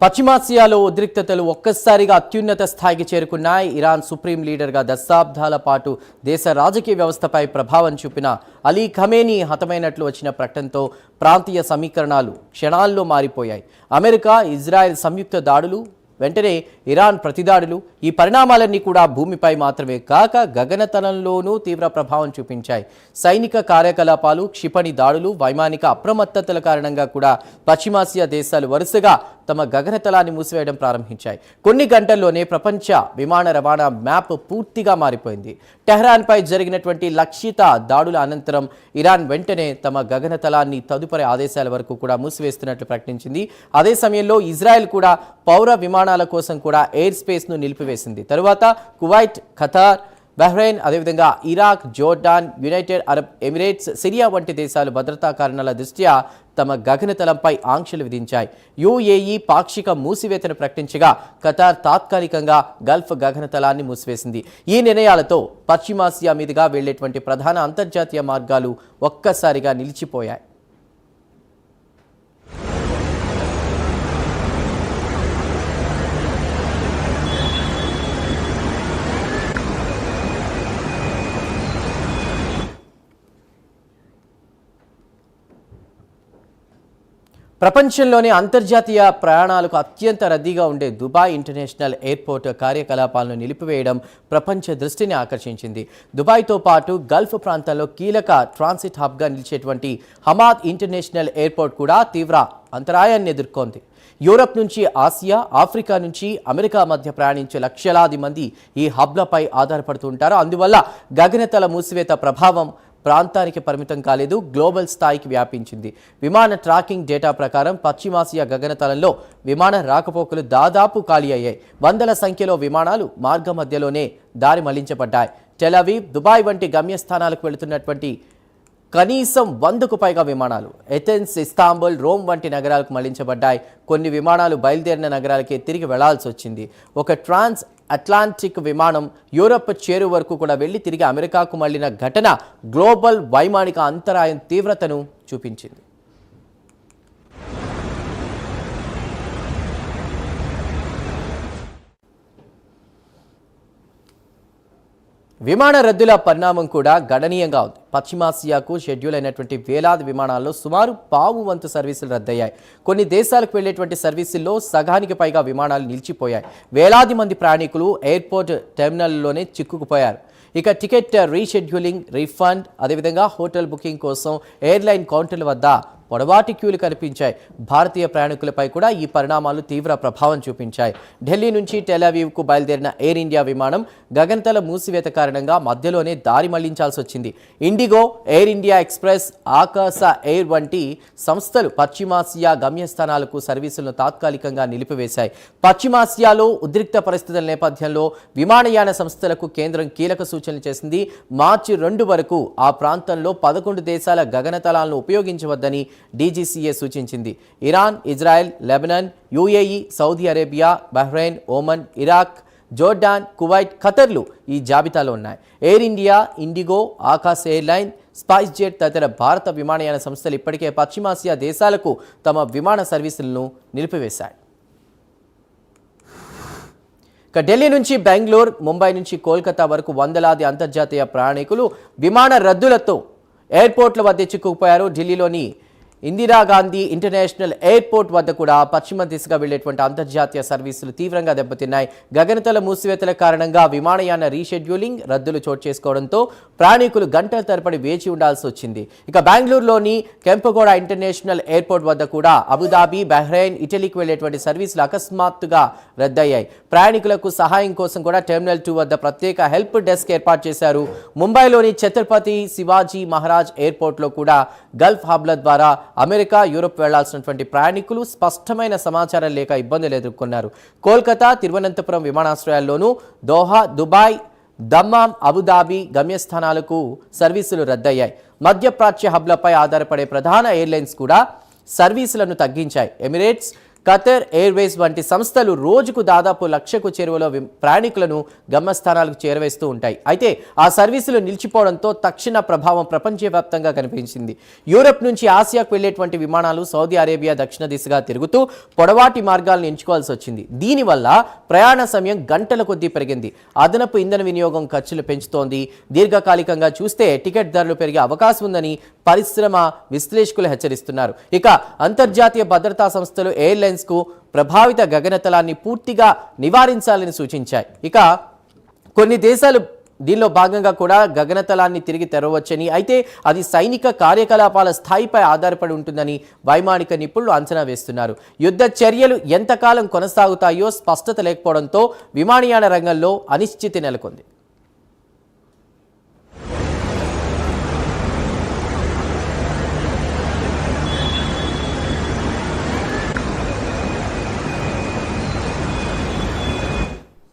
పశ్చిమాసియాలో ఉద్రిక్తతలు ఒక్కసారిగా అత్యున్నత స్థాయికి చేరుకున్నాయి. ఇరాన్ సుప్రీం లీడర్గా దశాబ్దాల పాటు దేశ రాజకీయ వ్యవస్థపై ప్రభావం చూపిన అలీ ఖమేనీ హతమైనట్లు వచ్చిన ప్రకటనతో ప్రాంతీయ సమీకరణాలు క్షణాల్లో మారిపోయాయి. అమెరికా, ఇజ్రాయెల్ సంయుక్త దాడులు, వెంటనే ఇరాన్ ప్రతిదాడులు, ఈ పరిణామాలన్నీ కూడా భూమిపై మాత్రమే కాక గగనతలంలోనూ తీవ్ర ప్రభావం చూపించాయి. సైనిక కార్యకలాపాలు, క్షిపణి దాడులు, వైమానిక అప్రమత్తతల కారణంగా కూడా పశ్చిమాసియా దేశాలు వరుసగా తమ గగనతలాన్ని మూసివేయడం ప్రారంభించాయి. కొన్ని గంటల్లోనే ప్రపంచ విమాన రవాణా మ్యాప్ పూర్తిగా మారిపోయింది. టెహ్రాన్పై జరిగినటువంటి లక్షిత దాడుల అనంతరం ఇరాన్ వెంటనే తమ గగనతలాన్ని తదుపరి ఆదేశాల వరకు కూడా మూసివేస్తున్నట్లు ప్రకటించింది. అదే సమయంలో ఇజ్రాయెల్ కూడా పౌర విమానాల కోసం కూడా ఎయిర్ స్పేస్ను నిలిపివేసింది. తరువాత కువైట్, ఖతార్, బహ్రెయిన్, అదేవిధంగా Iraq, Jordan, United Arab Emirates, Syria వంటి దేశాలు భద్రతా కారణాల దృష్ట్యా తమ గగనతలంపై ఆంక్షలు విధించాయి. యుఏఈ పాక్షిక మూసివేతను ప్రకటించగా ఖతార్ తాత్కాలికంగా గల్ఫ్ గగనతలాన్ని మూసివేసింది. ఈ నిర్ణయాలతో పశ్చిమాసియా మీదుగా వెళ్లేటువంటి ప్రధాన అంతర్జాతీయ మార్గాలు ఒక్కసారిగా నిలిచిపోయాయి. ప్రపంచంలోని అంతర్జాతీయ ప్రయాణాలకు అత్యంత రద్దీగా ఉండే దుబాయ్ ఇంటర్నేషనల్ ఎయిర్పోర్ట్ కార్యకలాపాలను నిలిపివేయడం ప్రపంచ దృష్టిని ఆకర్షించింది. దుబాయ్తో పాటు గల్ఫ్ ప్రాంతాల్లో కీలక ట్రాన్సిట్ హబ్గా నిలిచేటువంటి హమాద్ ఇంటర్నేషనల్ ఎయిర్పోర్ట్ కూడా తీవ్ర అంతరాయాన్ని ఎదుర్కొంది. యూరప్ నుంచి ఆసియా, ఆఫ్రికా నుంచి అమెరికా మధ్య ప్రయాణించే లక్షలాది మంది ఈ హబ్లపై ఆధారపడుతుంటారు. అందువల్ల గగనతల మూసివేత ప్రభావం ప్రాంతానికి పరిమితం కాలేదు, గ్లోబల్ స్థాయికి వ్యాపించింది. విమాన ట్రాకింగ్ డేటా ప్రకారం పశ్చిమాసియా గగనతలంలో విమాన రాకపోకలు దాదాపు ఖాళీ అయ్యాయి. వందల సంఖ్యలో విమానాలు మార్గ మధ్యలోనే దారి మళ్లించబడ్డాయి. టెల్ అవీవ్, దుబాయ్ వంటి గమ్యస్థానాలకు వెళుతున్నటువంటి కనీసం 100కు పైగా విమానాలు ఎథెన్స్, ఇస్తాంబుల్, రోమ్ వంటి నగరాలకు మళ్లించబడ్డాయి. కొన్ని విమానాలు బయలుదేరిన నగరాలకే తిరిగి వెళ్లాల్సి వచ్చింది. ఒక ట్రాన్స్ అట్లాంటిక్ విమానం యూరప్ చేరు వరకు కూడా వెళ్లి తిరిగి అమెరికాకు మళ్లిన ఘటన గ్లోబల్ వైమానిక అంతరాయం తీవ్రతను చూపించింది. విమాన రద్దుల పరిణామం కూడా గణనీయంగా ఉంది. పశ్చిమాసియాకు షెడ్యూల్ అయినటువంటి వేలాది విమానాల్లో సుమారు పావు వంతు సర్వీసులు రద్దయ్యాయి. కొన్ని దేశాలకు వెళ్లేటువంటి సర్వీసుల్లో సగానికి పైగా విమానాలు నిలిచిపోయాయి. వేలాది మంది ప్రయాణికులు ఎయిర్పోర్ట్ టెర్మినల్లోనే చిక్కుకుపోయారు. ఇక టికెట్ రీషెడ్యూలింగ్, రీఫండ్, అదేవిధంగా హోటల్ బుకింగ్ కోసం ఎయిర్లైన్ కౌంటర్ల వద్ద పొడవాటి క్యూలు కనిపించాయి. భారతీయ ప్రయాణికులపై కూడా ఈ పరిణామాలు తీవ్ర ప్రభావం చూపించాయి. ఢిల్లీ నుంచి టెల్ అవీవ్కు బయలుదేరిన ఎయిర్ ఇండియా విమానం గగనతల మూసివేత కారణంగా మధ్యలోనే దారి మళ్లించాల్సి వచ్చింది. ఇండిగో, ఎయిర్ ఇండియా ఎక్స్ప్రెస్, ఆకాశ ఎయిర్ వంటి సంస్థలు పశ్చిమాసియా గమ్యస్థానాలకు సర్వీసులను తాత్కాలికంగా నిలిపివేశాయి. పశ్చిమాసియాలో ఉద్రిక్త పరిస్థితుల నేపథ్యంలో విమానయాన సంస్థలకు కేంద్రం కీలక సూచనలు చేసింది. మార్చి 2 వరకు ఆ ప్రాంతంలో 11 దేశాల గగనతలాలను ఉపయోగించవద్దని డీజీసీఏ సూచించింది. Iran, Israel, Lebanon, UAE, Saudi Arabia, Bahrain, Oman, Iraq, Jordan, Kuwait, ఖతర్లు ఈ జాబితాలో ఉన్నాయి. ఎయిర్ ఇండియా, ఇండిగో, ఆకాశ ఎయిర్లైన్, స్పైస్ జెట్ తదితర భారత విమానయాన సంస్థలు ఇప్పటికే పశ్చిమాసియా దేశాలకు తమ విమాన సర్వీసులను నిలిపివేశాయి. ఢిల్లీ నుంచి బెంగళూరు, ముంబై నుంచి కోల్కతా వరకు వందలాది అంతర్జాతీయ ప్రయాణికులు విమాన రద్దులతో ఎయిర్పోర్ట్ల వద్ద చిక్కుకుపోయారు. ఢిల్లీలోని ఇందిరాగాంధీ ఇంటర్నేషనల్ ఎయిర్పోర్ట్ వద్ద కూడా పశ్చిమ దిశగా వెళ్లేటువంటి అంతర్జాతీయ సర్వీసులు తీవ్రంగా దెబ్బతిన్నాయి. గగనతల మూసివేతల కారణంగా విమానయాన రీషెడ్యూలింగ్, రద్దులు చోటు చేసుకోవడంతో ప్రయాణికులు గంటల తరబడి వేచి ఉండాల్సి వచ్చింది. ఇక బెంగళూరులోని కెంపగౌడ ఇంటర్నేషనల్ ఎయిర్పోర్ట్ వద్ద కూడా అబుదాబి, బహ్రెయిన్, ఇటలీకి వెళ్లేటువంటి సర్వీసులు అకస్మాత్తుగా రద్దయ్యాయి. ప్రయాణికులకు సహాయం కోసం కూడా టెర్మినల్ 2 వద్ద ప్రత్యేక హెల్ప్ డెస్క్ ఏర్పాటు చేశారు. ముంబైలోని ఛత్రపతి శివాజీ మహారాజ్ ఎయిర్పోర్ట్లో కూడా గల్ఫ్ హబ్ల ద్వారా అమెరికా, యూరప్ వెళ్లాల్సినటువంటి ప్రయాణికులు స్పష్టమైన సమాచారం లేక ఇబ్బందులు ఎదుర్కొన్నారు. కోల్కతా, తిరువనంతపురం విమానాశ్రయాల్లోనూ దోహా, దుబాయ్, దమ్మాం, అబుదాబి గమ్యస్థానాలకు సర్వీసులు రద్దయ్యాయి. మధ్యప్రాచ్య హబ్లపై ఆధారపడే ప్రధాన ఎయిర్లైన్స్ కూడా సర్వీసులను తగ్గించాయి. ఎమిరేట్స్, ఖతర్ ఎయిర్వేస్ వంటి సంస్థలు రోజుకు దాదాపు 1,00,000కు చేరువలో ప్రయాణికులను గమ్యస్థానాలకు చేరవేస్తూ ఉంటాయి. అయితే ఆ సర్వీసులు నిలిచిపోవడంతో తక్షణ ప్రభావం ప్రపంచవ్యాప్తంగా కనిపించింది. యూరప్ నుంచి ఆసియాకు వెళ్లేటువంటి విమానాలు సౌదీ అరేబియా దక్షిణ దిశగా తిరుగుతూ పొడవాటి మార్గాలను ఎంచుకోవాల్సి వచ్చింది. దీనివల్ల ప్రయాణ సమయం గంటల కొద్దీ పెరిగింది. అదనపు ఇంధన వినియోగం ఖర్చులు పెంచుతోంది. దీర్ఘకాలికంగా చూస్తే టికెట్ ధరలు పెరిగే అవకాశం ఉందని పరిశ్రమ విశ్లేషకులు హెచ్చరిస్తున్నారు. ఇక అంతర్జాతీయ భద్రతా సంస్థలు ఎయిర్లైన్స్ కు ప్రభావిత గగనతలాన్ని పూర్తిగా నివారించాలని సూచించాయి. ఇక కొన్ని దేశాలు దీనిలో భాగంగా కూడా గగనతలాన్ని తిరిగి తెరవచ్చని, అయితే అది సైనిక కార్యకలాపాల స్థాయిపై ఆధారపడి ఉంటుందని వైమానిక నిపుణులు అంచనా వేస్తున్నారు. యుద్ధ చర్యలు ఎంతకాలం కొనసాగుతాయో స్పష్టత లేకపోవడంతో విమానయాన రంగంలో అనిశ్చితి నెలకొంది.